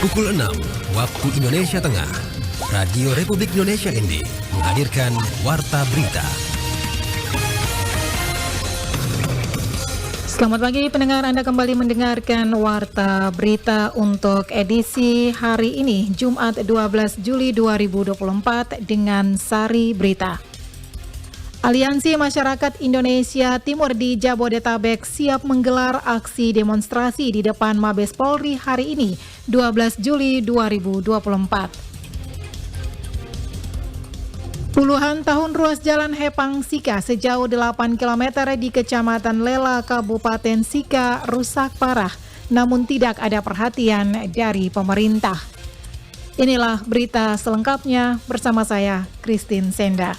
Pukul 6 waktu Indonesia Tengah, Radio Republik Indonesia ND menghadirkan Warta Berita. Selamat pagi pendengar, Anda kembali mendengarkan Warta Berita untuk edisi hari ini, Jumat 12 Juli 2024 dengan Sari Berita. Aliansi Masyarakat Indonesia Timur di Jabodetabek siap menggelar aksi demonstrasi di depan Mabes Polri hari ini, 12 Juli 2024. Puluhan tahun ruas jalan Hepang Sika sejauh 8 km di Kecamatan Lela, Kabupaten Sika rusak parah, namun tidak ada perhatian dari pemerintah. Inilah berita selengkapnya bersama saya, Christine Senda.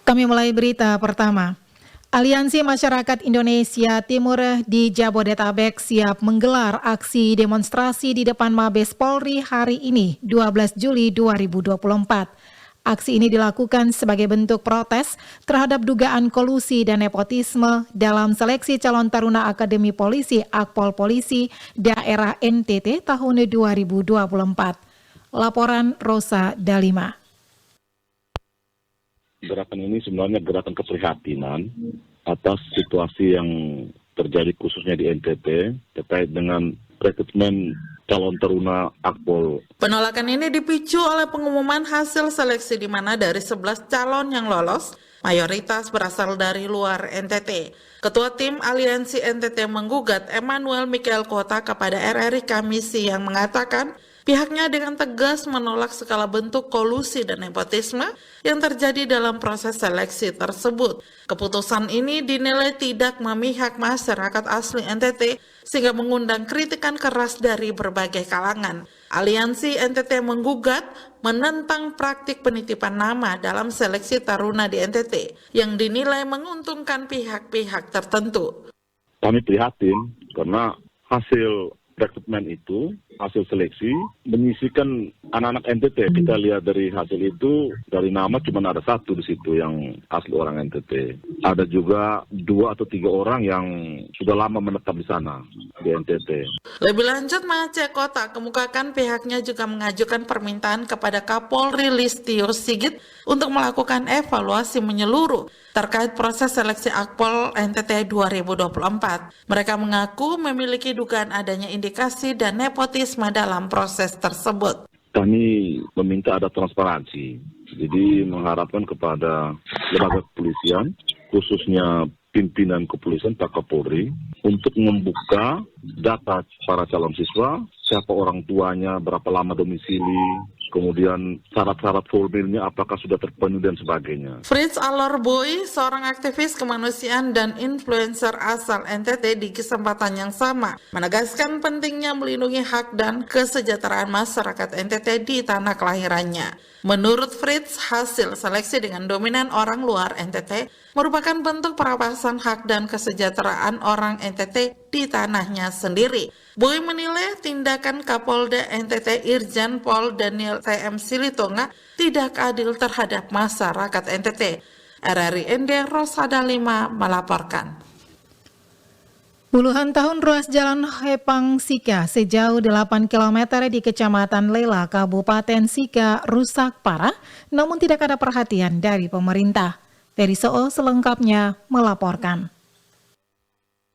Kami mulai berita pertama. Aliansi Masyarakat Indonesia Timur di Jabodetabek siap menggelar aksi demonstrasi di depan Mabes Polri hari ini, 12 Juli 2024. Aksi ini dilakukan sebagai bentuk protes terhadap dugaan kolusi dan nepotisme dalam seleksi calon taruna Akademi Polisi Akpol Polisi Daerah NTT tahun 2024. Laporan Rosa Dalima. Gerakan ini sebenarnya gerakan keprihatinan atas situasi yang terjadi khususnya di NTT terkait dengan rekrutmen calon taruna Akpol. Penolakan ini dipicu oleh pengumuman hasil seleksi di mana dari 11 calon yang lolos, mayoritas berasal dari luar NTT. Ketua tim Aliansi NTT menggugat Emmanuel Mikael Kota kepada RRI Kamis yang mengatakan pihaknya dengan tegas menolak segala bentuk kolusi dan nepotisme yang terjadi dalam proses seleksi tersebut. Keputusan ini dinilai tidak memihak masyarakat asli NTT sehingga mengundang kritikan keras dari berbagai kalangan. Aliansi NTT menggugat menentang praktik penitipan nama dalam seleksi taruna di NTT yang dinilai menguntungkan pihak-pihak tertentu. Kami prihatin karena hasil rekrutmen itu, hasil seleksi, menyisikan anak-anak NTT. Kita lihat dari hasil itu, dari nama cuma ada satu di situ yang asli orang NTT. Ada juga 2 atau 3 orang yang sudah lama menetap di sana, di NTT. Lebih lanjut, Mace Kota kemukakan pihaknya juga mengajukan permintaan kepada Kapolri Listio Sigit untuk melakukan evaluasi menyeluruh terkait proses seleksi Akpol NTT 2024. Mereka mengaku memiliki dugaan adanya indikasi dan nepotisme dalam proses tersebut. Kami meminta ada transparansi, jadi mengharapkan kepada lembaga kepolisian, khususnya pimpinan kepolisian Pak Kapolri, untuk membuka data para calon siswa, siapa orang tuanya, berapa lama domisili, kemudian syarat-syarat formilnya apakah sudah terpenuhi dan sebagainya. Fritz Alorboy, seorang aktivis kemanusiaan dan influencer asal NTT di kesempatan yang sama, menegaskan pentingnya melindungi hak dan kesejahteraan masyarakat NTT di tanah kelahirannya. Menurut Fritz, hasil seleksi dengan dominan orang luar NTT merupakan bentuk perampasan hak dan kesejahteraan orang NTT di tanahnya sendiri. Boy menilai tindakan Kapolda NTT Irjen Pol Daniel T.M. Silitonga tidak adil terhadap masyarakat NTT. RRI ND Rosada 5 melaporkan. Puluhan tahun ruas jalan Hepang Sika sejauh 8 km di Kecamatan Lela, Kabupaten Sika rusak parah, namun tidak ada perhatian dari pemerintah. Dari Solo selengkapnya melaporkan.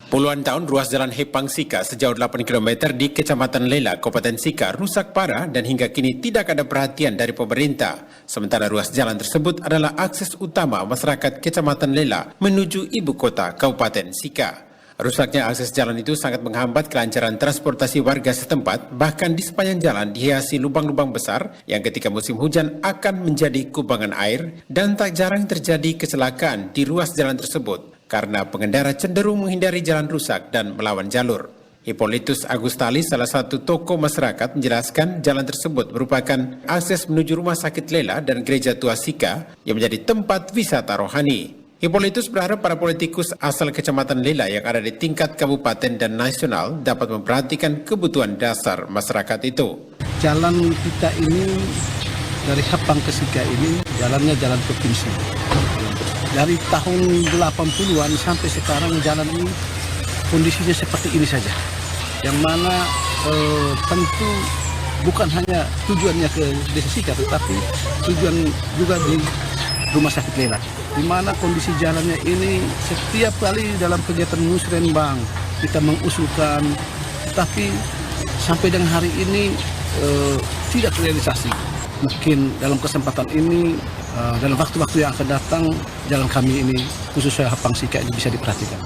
Puluhan tahun ruas jalan Hepang Sika sejauh 8 km di Kecamatan Lela, Kabupaten Sika rusak parah dan hingga kini tidak ada perhatian dari pemerintah. Sementara ruas jalan tersebut adalah akses utama masyarakat Kecamatan Lela menuju ibu kota Kabupaten Sika. Rusaknya akses jalan itu sangat menghambat kelancaran transportasi warga setempat, bahkan di sepanjang jalan dihiasi lubang-lubang besar yang ketika musim hujan akan menjadi kubangan air dan tak jarang terjadi kecelakaan di ruas jalan tersebut karena pengendara cenderung menghindari jalan rusak dan melawan jalur. Hippolytus Agustali, salah satu tokoh masyarakat, menjelaskan jalan tersebut merupakan akses menuju Rumah Sakit Lela dan Gereja Tua Sika yang menjadi tempat wisata rohani. Hippolytus berharap para politikus asal Kecamatan Lela yang ada di tingkat kabupaten dan nasional dapat memperhatikan kebutuhan dasar masyarakat itu. Jalan kita ini dari Hapang ke Sika ini jalannya jalan provinsi. Dari tahun 80-an sampai sekarang jalan ini kondisinya seperti ini saja. Yang mana tentu bukan hanya tujuannya ke Desa Sika, tetapi tujuan juga di Rumah Sakit Lela. Di mana kondisi jalannya ini setiap kali dalam kegiatan musrenbang kita mengusulkan, tetapi sampai dengan hari ini tidak terrealisasi. Mungkin dalam kesempatan ini, dalam waktu-waktu yang akan datang, jalan kami ini, khususnya Hapang Sika ini bisa diperhatikan.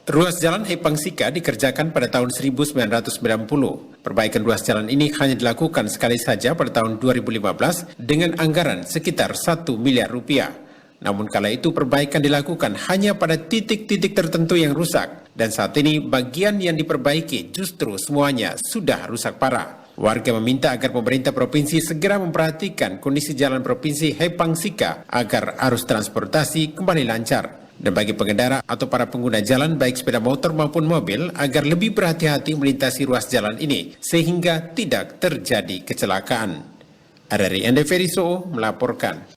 Ruas jalan Hepang Sika dikerjakan pada tahun 1990. Perbaikan ruas jalan ini hanya dilakukan sekali saja pada tahun 2015 dengan anggaran sekitar 1 miliar rupiah. Namun kala itu perbaikan dilakukan hanya pada titik-titik tertentu yang rusak. Dan saat ini bagian yang diperbaiki justru semuanya sudah rusak parah. Warga meminta agar pemerintah provinsi segera memperhatikan kondisi jalan provinsi Hepang Sika agar arus transportasi kembali lancar. Dan bagi pengendara atau para pengguna jalan baik sepeda motor maupun mobil agar lebih berhati-hati melintasi ruas jalan ini sehingga tidak terjadi kecelakaan. RRI Endeferiso melaporkan.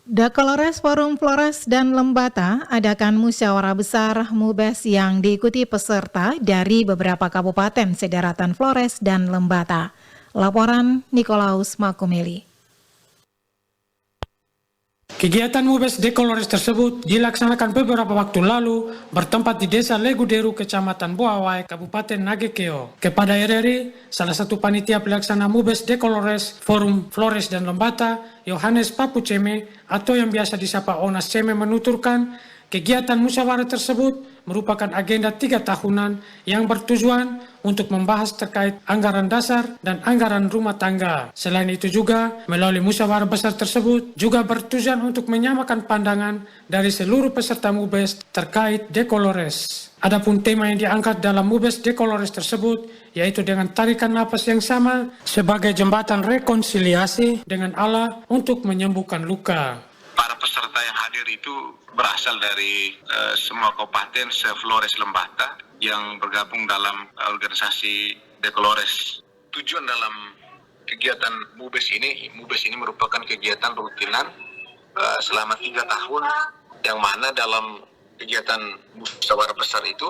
Dekolores Forum Flores dan Lembata adakan musyawarah besar MUBES yang diikuti peserta dari beberapa kabupaten Sederatan Flores dan Lembata. Laporan Nikolaus Makumeli. Kegiatan MUBES Dekolores tersebut dilaksanakan beberapa waktu lalu bertempat di Desa Leguderu, Kecamatan Buawai, Kabupaten Nagekeo. Kepada RRI, salah satu panitia pelaksana MUBES Dekolores Forum Flores dan Lembata, Yohanes Papuceme atau yang biasa disapa Onas Ceme menuturkan, kegiatan musyawarah tersebut merupakan agenda 3 tahunan yang bertujuan untuk membahas terkait anggaran dasar dan anggaran rumah tangga. Selain itu juga, melalui musyawarah besar tersebut juga bertujuan untuk menyamakan pandangan dari seluruh peserta MUBES terkait Dekolores. Adapun tema yang diangkat dalam MUBES Dekolores tersebut yaitu dengan tarikan napas yang sama sebagai jembatan rekonsiliasi dengan Allah untuk menyembuhkan luka. Para peserta yang hadir itu berasal dari semua kabupaten se-Flores Lembata yang bergabung dalam organisasi Dekolores. Tujuan dalam kegiatan MUBES ini merupakan kegiatan rutinan selama 3 tahun yang mana dalam kegiatan musyawarah besar itu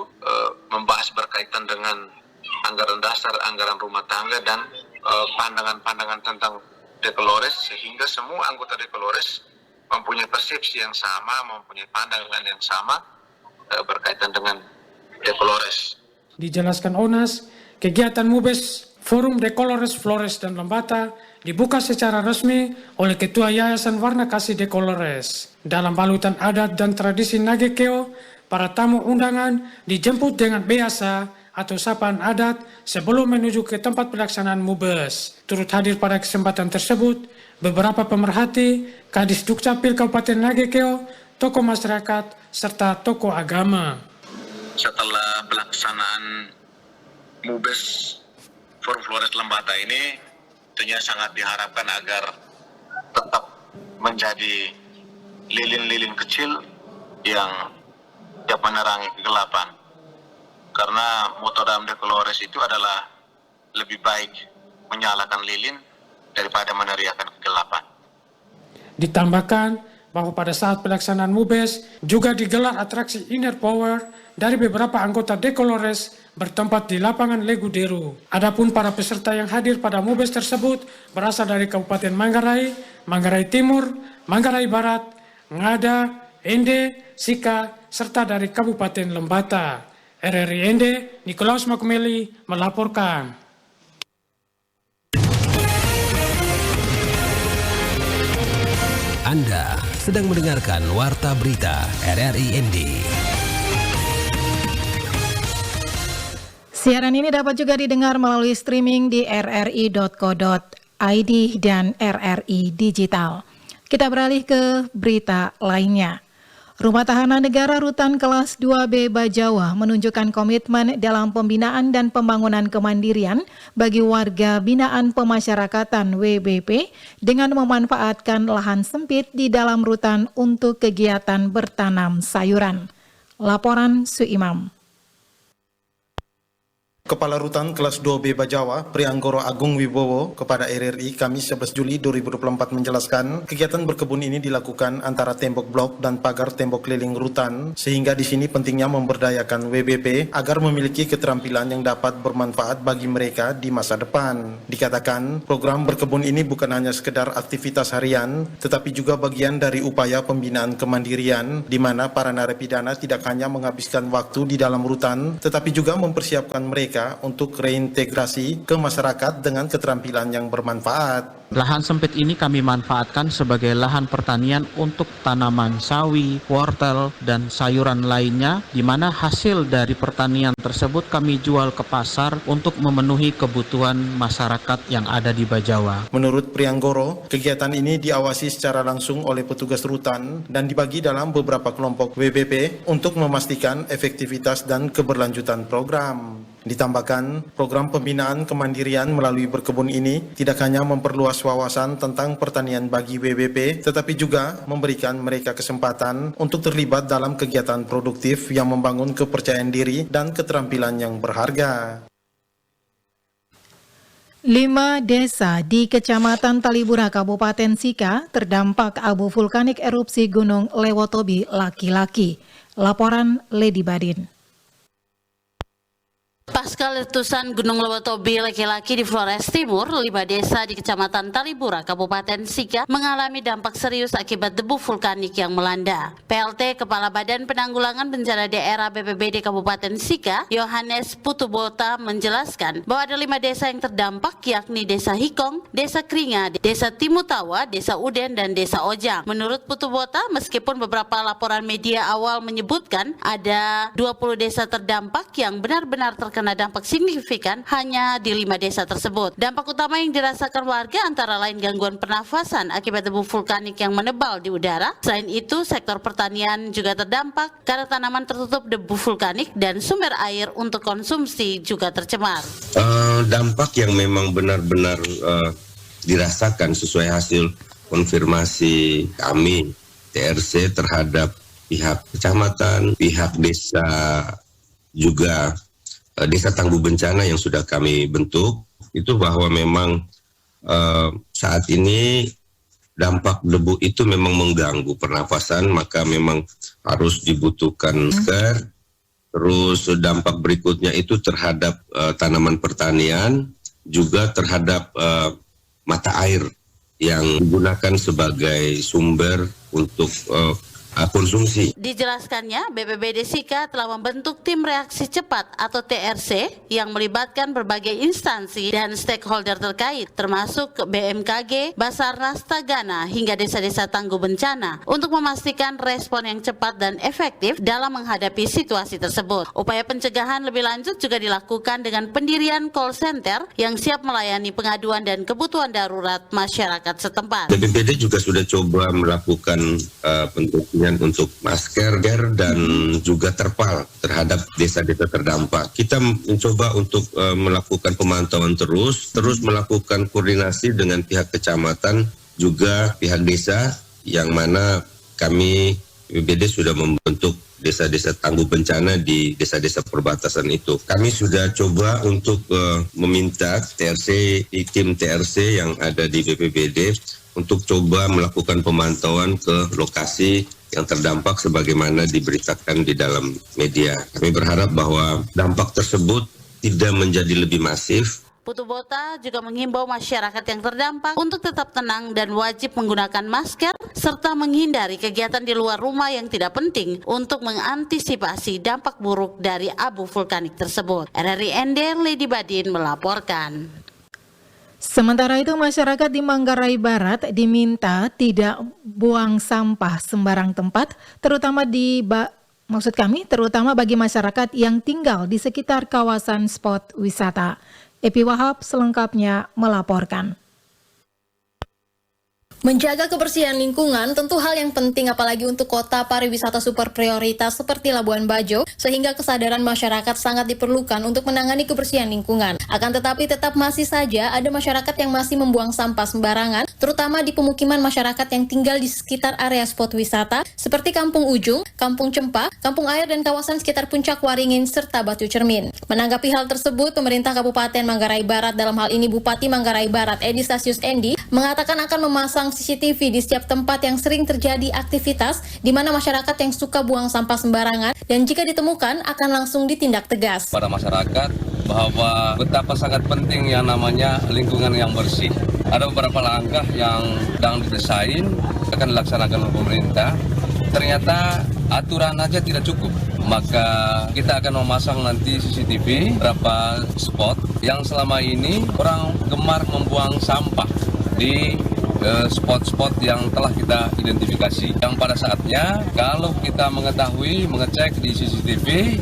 membahas berkaitan dengan anggaran dasar, anggaran rumah tangga dan pandangan-pandangan tentang Dekolores sehingga semua anggota Dekolores mempunyai persepsi yang sama, mempunyai pandangan yang sama berkaitan dengan Dekolores. Dijelaskan Onas, kegiatan MUBES Forum Dekolores Flores dan Lembata dibuka secara resmi oleh Ketua Yayasan Warna Kasih Dekolores. Dalam balutan adat dan tradisi Nagekeo, para tamu undangan dijemput dengan beasa atau sapaan adat sebelum menuju ke tempat pelaksanaan MUBES. Turut hadir pada kesempatan tersebut beberapa pemerhati, Kadis Dukcapil Kabupaten Nagekeo, tokoh masyarakat, serta tokoh agama. Setelah pelaksanaan MUBES Forum Flores Lembata ini, tentunya sangat diharapkan agar tetap menjadi lilin-lilin kecil yang dapat menerangi kegelapan. Karena moto dalam Dekolores itu adalah lebih baik menyalakan lilin daripada meneriakan kegelapan. Ditambahkan bahwa pada saat pelaksanaan MUBES juga digelar atraksi Inner Power dari beberapa anggota Dekolores bertempat di lapangan Leguderu. Adapun para peserta yang hadir pada MUBES tersebut berasal dari Kabupaten Manggarai, Manggarai Timur, Manggarai Barat, Ngada, Ende, Sika, serta dari Kabupaten Lembata. RRI Ende, Nikolaus Makumeli melaporkan. Anda sedang mendengarkan Warta Berita RRI ND. Siaran ini dapat juga didengar melalui streaming di rri.co.id dan RRI Digital. Kita beralih ke berita lainnya. Rumah Tahanan Negara Rutan Kelas 2B Bajawa menunjukkan komitmen dalam pembinaan dan pembangunan kemandirian bagi warga binaan pemasyarakatan WBP dengan memanfaatkan lahan sempit di dalam rutan untuk kegiatan bertanam sayuran. Laporan Suimam. Kepala Rutan Kelas 2B Bajawa, Prianggoro Agung Wibowo, kepada RRI Kamis 11 Juli 2024 menjelaskan, kegiatan berkebun ini dilakukan antara tembok blok dan pagar tembok keliling rutan, sehingga di sini pentingnya memberdayakan WBP agar memiliki keterampilan yang dapat bermanfaat bagi mereka di masa depan. Dikatakan, program berkebun ini bukan hanya sekedar aktivitas harian, tetapi juga bagian dari upaya pembinaan kemandirian, di mana para narapidana tidak hanya menghabiskan waktu di dalam rutan, tetapi juga mempersiapkan mereka untuk reintegrasi ke masyarakat dengan keterampilan yang bermanfaat. Lahan sempit ini kami manfaatkan sebagai lahan pertanian untuk tanaman sawi, wortel, dan sayuran lainnya, di mana hasil dari pertanian tersebut kami jual ke pasar untuk memenuhi kebutuhan masyarakat yang ada di Bajawa. Menurut Prianggoro, kegiatan ini diawasi secara langsung oleh petugas rutan dan dibagi dalam beberapa kelompok WBP untuk memastikan efektivitas dan keberlanjutan program. Ditambahkan, program pembinaan kemandirian melalui berkebun ini tidak hanya memperluas wawasan tentang pertanian bagi WBP, tetapi juga memberikan mereka kesempatan untuk terlibat dalam kegiatan produktif yang membangun kepercayaan diri dan keterampilan yang berharga. 5 desa di Kecamatan Talibura, Kabupaten Sika terdampak abu vulkanik erupsi Gunung Lewotobi laki-laki. Laporan Lady Badin. Pasca letusan Gunung Lewotobi laki-laki di Flores Timur, 5 desa di Kecamatan Talibura, Kabupaten Sika mengalami dampak serius akibat debu vulkanik yang melanda. PLT Kepala Badan Penanggulangan Bencana Daerah BPBD Kabupaten Sika, Yohanes Putubota menjelaskan bahwa ada 5 desa yang terdampak, yakni Desa Hikong, Desa Kringa, Desa Timutawa, Desa Uden, dan Desa Ojang. Menurut Putubota, meskipun beberapa laporan media awal menyebutkan ada 20 desa terdampak yang benar-benar terkena dampak signifikan hanya di 5 desa tersebut. Dampak utama yang dirasakan warga antara lain gangguan pernafasan akibat debu vulkanik yang menebal di udara. Selain itu, sektor pertanian juga terdampak karena tanaman tertutup debu vulkanik dan sumber air untuk konsumsi juga tercemar. Dampak yang memang benar-benar dirasakan sesuai hasil konfirmasi kami TRC terhadap pihak kecamatan, pihak desa, juga Desa Tangguh Bencana yang sudah kami bentuk, itu bahwa memang saat ini dampak debu itu memang mengganggu pernafasan, maka memang harus dibutuhkan masker. Terus dampak berikutnya itu terhadap tanaman pertanian, juga terhadap mata air yang digunakan sebagai sumber untuk konsumsi. Dijelaskannya, BPBD Sika telah membentuk tim reaksi cepat atau TRC yang melibatkan berbagai instansi dan stakeholder terkait, termasuk BMKG, Basarnas Tagana, hingga desa-desa tangguh bencana untuk memastikan respon yang cepat dan efektif dalam menghadapi situasi tersebut. Upaya pencegahan lebih lanjut juga dilakukan dengan pendirian call center yang siap melayani pengaduan dan kebutuhan darurat masyarakat setempat. BPBD juga sudah coba melakukan bentuknya untuk masker dan juga terpal terhadap desa-desa terdampak. Kita mencoba untuk melakukan pemantauan terus melakukan koordinasi dengan pihak kecamatan, juga pihak desa, yang mana kami BPBD sudah membentuk desa-desa tangguh bencana di desa-desa perbatasan itu. Kami sudah coba untuk meminta tim TRC yang ada di BPBD untuk coba melakukan pemantauan ke lokasi yang terdampak sebagaimana diberitakan di dalam media. Kami berharap bahwa dampak tersebut tidak menjadi lebih masif. Putubota juga menghimbau masyarakat yang terdampak untuk tetap tenang dan wajib menggunakan masker serta menghindari kegiatan di luar rumah yang tidak penting untuk mengantisipasi dampak buruk dari abu vulkanik tersebut. RRI Ender, Lady Badin melaporkan. Sementara itu, masyarakat di Manggarai Barat diminta tidak buang sampah sembarang tempat, terutama bagi masyarakat yang tinggal di sekitar kawasan spot wisata. Epi Wahab selengkapnya melaporkan. Menjaga kebersihan lingkungan tentu hal yang penting, apalagi untuk kota pariwisata super prioritas seperti Labuan Bajo, sehingga kesadaran masyarakat sangat diperlukan untuk menangani kebersihan lingkungan. Akan tetapi tetap masih saja ada masyarakat yang masih membuang sampah sembarangan, terutama di pemukiman masyarakat yang tinggal di sekitar area spot wisata seperti Kampung Ujung, Kampung Cempa, Kampung Air, dan kawasan sekitar Puncak Waringin serta Batu Cermin. Menanggapi hal tersebut, pemerintah Kabupaten Manggarai Barat, dalam hal ini Bupati Manggarai Barat Edi Stasius Endi, mengatakan akan memasang CCTV di setiap tempat yang sering terjadi aktivitas di mana masyarakat yang suka buang sampah sembarangan, dan jika ditemukan akan langsung ditindak tegas. Pada masyarakat bahwa betapa sangat penting yang namanya lingkungan yang bersih. Ada beberapa langkah yang sedang didesain akan dilaksanakan oleh pemerintah. Ternyata aturan aja tidak cukup. Maka kita akan memasang nanti CCTV beberapa spot yang selama ini orang gemar membuang sampah di spot-spot yang telah kita identifikasi. Yang pada saatnya kalau kita mengetahui, mengecek di CCTV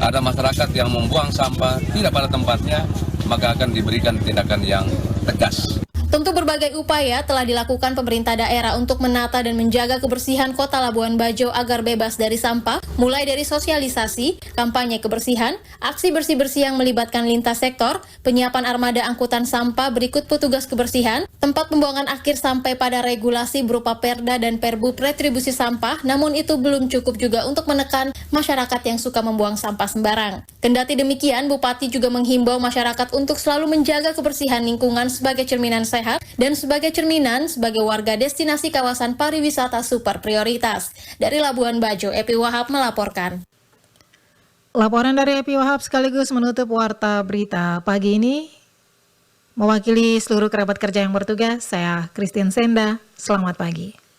ada masyarakat yang membuang sampah tidak pada tempatnya, maka akan diberikan tindakan yang tegas. Tentu berbagai upaya telah dilakukan pemerintah daerah untuk menata dan menjaga kebersihan Kota Labuan Bajo agar bebas dari sampah, mulai dari sosialisasi, kampanye kebersihan, aksi bersih-bersih yang melibatkan lintas sektor, penyiapan armada angkutan sampah berikut petugas kebersihan, tempat pembuangan akhir sampai pada regulasi berupa Perda dan Perbup retribusi sampah. Namun itu belum cukup juga untuk menekan masyarakat yang suka membuang sampah sembarang. Kendati demikian, Bupati juga menghimbau masyarakat untuk selalu menjaga kebersihan lingkungan sebagai cerminan sehat dan sebagai cerminan sebagai warga destinasi kawasan pariwisata super prioritas. Dari Labuan Bajo, Epi Wahab melaporkan. Laporan dari Epi Wahab sekaligus menutup Warta Berita pagi ini. Mewakili seluruh kerabat kerja yang bertugas, saya Christine Senda. Selamat pagi.